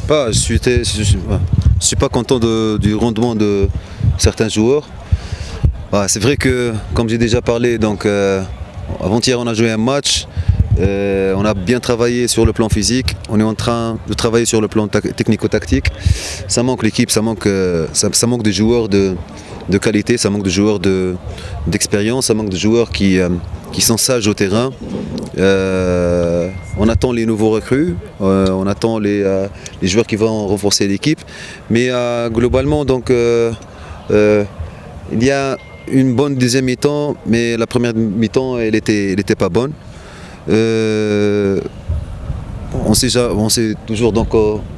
Je suis pas content du rendement de certains joueurs. C'est vrai que, comme j'ai déjà parlé, donc avant-hier on a joué un match. On a bien travaillé sur le plan physique, on est en train de travailler sur le plan technico-tactique. Ça manque l'équipe, ça manque de joueurs de qualité, ça manque de joueurs d'expérience, ça manque de joueurs qui sont sages au terrain. On attend les nouveaux recrues, on attend les joueurs qui vont renforcer l'équipe. Mais globalement, donc, il y a une bonne deuxième mi-temps, mais la première mi-temps, elle était pas bonne. On sait toujours donc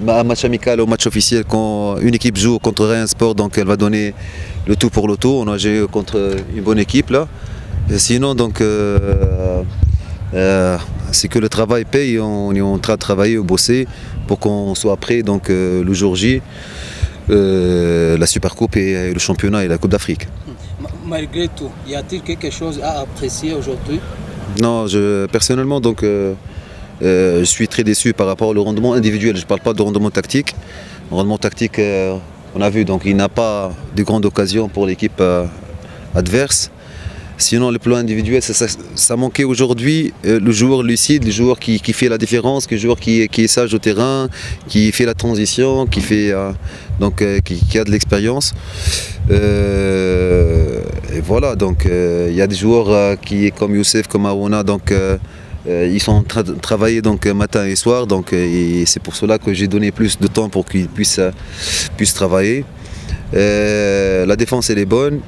un match amical au match officiel quand une équipe joue contre un sport, donc elle va donner le tout pour le tout. On a joué contre une bonne équipe là. Et sinon donc c'est que le travail paye. On est en train de travailler, bosser pour qu'on soit prêt donc le jour J, la Supercoupe et le championnat et la Coupe d'Afrique. Malgré tout, y a-t-il quelque chose à apprécier aujourd'hui? Non, personnellement, donc, je suis très déçu par rapport au rendement individuel. Je ne parle pas de rendement tactique. Le rendement tactique, on a vu, donc il n'a pas de grandes occasions pour l'équipe adverse. Sinon, le plan individuel, ça manquait aujourd'hui le joueur lucide, le joueur qui fait la différence, le joueur qui est sage au terrain, qui fait la transition, qui a de l'expérience. Et voilà, donc il y a des joueurs comme Youssef, comme Aouna, donc ils sont en train de travailler donc matin et soir, donc et c'est pour cela que j'ai donné plus de temps pour qu'ils puissent travailler. La défense elle est bonne,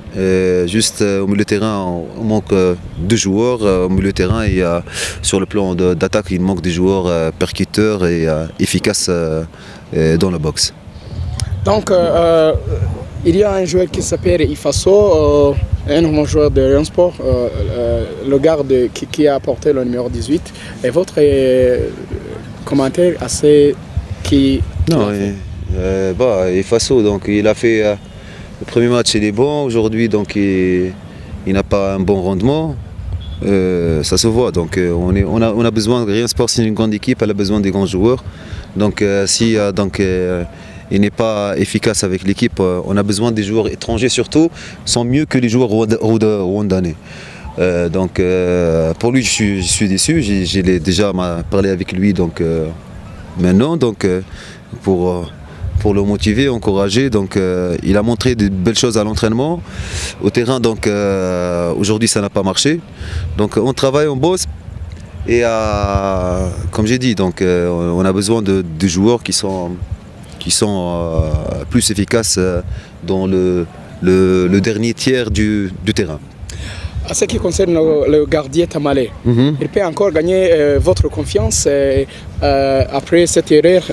juste au milieu de terrain on manque de joueurs au milieu de terrain et sur le plan d'attaque il manque des joueurs percuteurs et efficaces dans la boxe. Donc il y a un joueur qui s'appelle Ifasso, un nouveau joueur de Lyon Sport, le garde qui a porté le numéro 18. Et votre commentaire assez qui... Non, Ifasso, donc il a fait le premier match, il est bon. Aujourd'hui, donc il n'a pas un bon rendement. Ça se voit. Donc on a besoin de Lyon Sport, c'est une grande équipe, elle a besoin des grands joueurs. Donc si il n'est pas efficace avec l'équipe, on a besoin des joueurs étrangers surtout, sont mieux que les joueurs rwandais. Donc pour lui je suis déçu, j'ai déjà parlé avec lui donc maintenant donc pour le motiver, encourager. Donc il a montré de belles choses à l'entraînement. Au terrain, donc aujourd'hui ça n'a pas marché. Donc on travaille, on bosse. Et comme j'ai dit, donc on a besoin de joueurs qui sont plus efficaces dans le dernier tiers du terrain. En ce qui concerne le gardien Tamale, il peut encore gagner votre confiance après cette erreur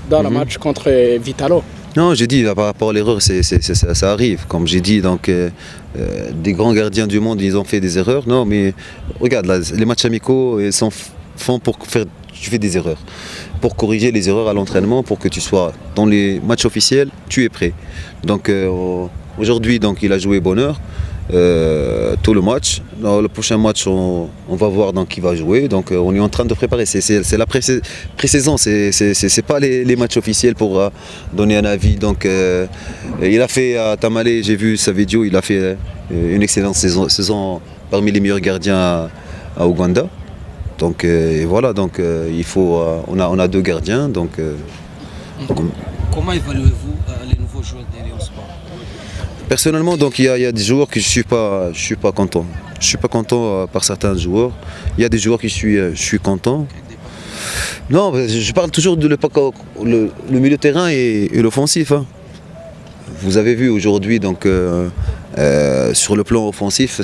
dans le match contre Vitalo? Non, j'ai dit par rapport à l'erreur, ça arrive. Comme j'ai dit, donc des grands gardiens du monde, ils ont fait des erreurs. Non, mais regarde, là, les matchs amicaux, ils sont faits pour faire. Tu fais des erreurs, pour corriger les erreurs à l'entraînement, pour que tu sois dans les matchs officiels, tu es prêt. Donc aujourd'hui, donc il a joué bonheur tout le match. Dans le prochain match, on va voir donc qui va jouer. Donc on est en train de préparer. C'est la pré-saison, c'est pas les matchs officiels pour donner un avis. Donc il a fait à Tamale, j'ai vu sa vidéo, il a fait une excellente saison parmi les meilleurs gardiens à Ouganda. Donc et voilà, donc il faut, on a deux gardiens. Donc, comment évaluez-vous les nouveaux joueurs de Lyon Sport? Personnellement, donc il y a des joueurs que je suis pas content. Je suis pas content par certains joueurs. Il y a des joueurs que je suis content. Non, je parle toujours de le milieu de terrain et l'offensif. Hein. Vous avez vu aujourd'hui donc sur le plan offensif,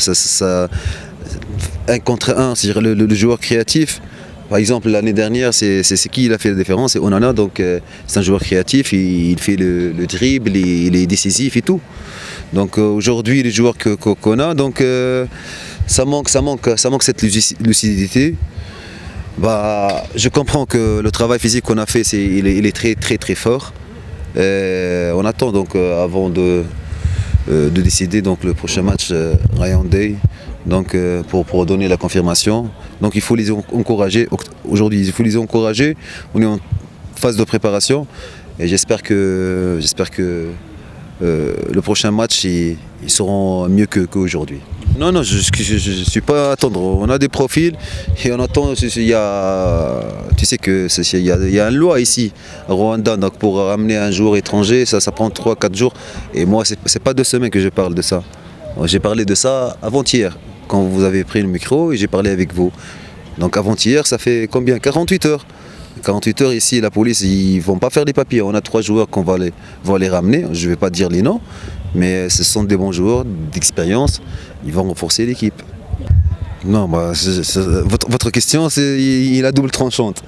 un contre un, c'est-à-dire le joueur créatif. Par exemple, l'année dernière, c'est qui il a fait la différence, c'est Onana, donc c'est un joueur créatif, il fait le dribble, il est décisif et tout. Donc aujourd'hui, les joueurs qu'on a, donc ça manque cette lucidité. Je comprends que le travail physique qu'on a fait, il est très très très fort. On attend donc avant de décider donc le prochain match Ryan Day. Donc pour donner la confirmation. Donc il faut les encourager. Aujourd'hui, il faut les encourager. On est en phase de préparation. Et j'espère que le prochain match, ils seront mieux qu'aujourd'hui. Non, non, je ne suis pas à attendre. On a des profils et on attend. Tu sais qu'il y a une loi ici, au Rwanda. Donc pour ramener un joueur étranger, ça prend 3-4 jours. Et moi, c'est pas 2 semaines que je parle de ça. J'ai parlé de ça avant-hier, quand vous avez pris le micro et j'ai parlé avec vous. Donc avant-hier, ça fait combien? 48 heures. 48 heures ici, la police, ils ne vont pas faire les papiers. On a 3 joueurs qu'on va les ramener. Je ne vais pas dire les noms, mais ce sont des bons joueurs d'expérience. Ils vont renforcer l'équipe. Non, votre question, il a double tranchante.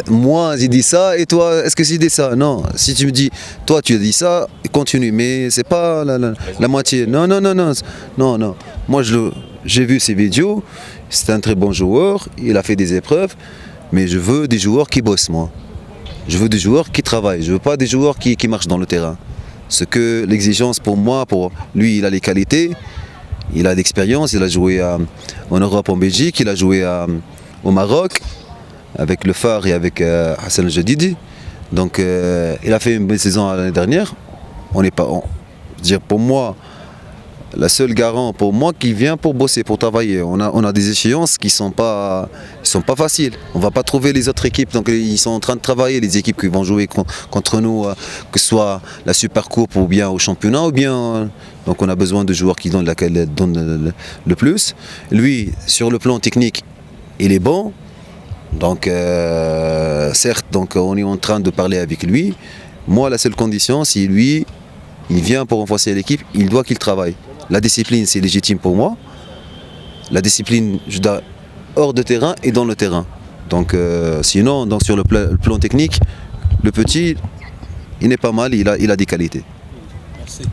Moi, j'ai dit ça, et toi, est-ce que j'ai dit ça? Non. Si tu me dis, toi, tu as dit ça, continue. Mais c'est pas la moitié. Non, non, non, non, non, non. Moi, j'ai vu ses vidéos. C'est un très bon joueur. Il a fait des épreuves. Mais je veux des joueurs qui bossent, moi. Je veux des joueurs qui travaillent. Je ne veux pas des joueurs qui marchent dans le terrain. Ce que l'exigence pour moi, pour lui, il a les qualités, il a l'expérience, il a joué en Europe, en Belgique, il a joué au Maroc, avec le Phare et avec Hassan El Jadidi. Donc il a fait une bonne saison l'année dernière. On n'est pas, pour moi, la seule garant pour moi qui vient pour bosser, pour travailler. On a des échéances qui sont pas faciles. On ne va pas trouver les autres équipes. Donc ils sont en train de travailler, les équipes qui vont jouer contre nous, que ce soit la Super Coupe ou bien au championnat, ou bien. Donc on a besoin de joueurs qui donnent le plus. Lui, sur le plan technique, il est bon. Donc certes, donc on est en train de parler avec lui. Moi, la seule condition, si lui, il vient pour renforcer l'équipe, il doit qu'il travaille. La discipline, c'est légitime pour moi. La discipline, je dois hors de terrain et dans le terrain. Donc sinon, donc sur le plan technique, le petit, il n'est pas mal, il a des qualités. Merci.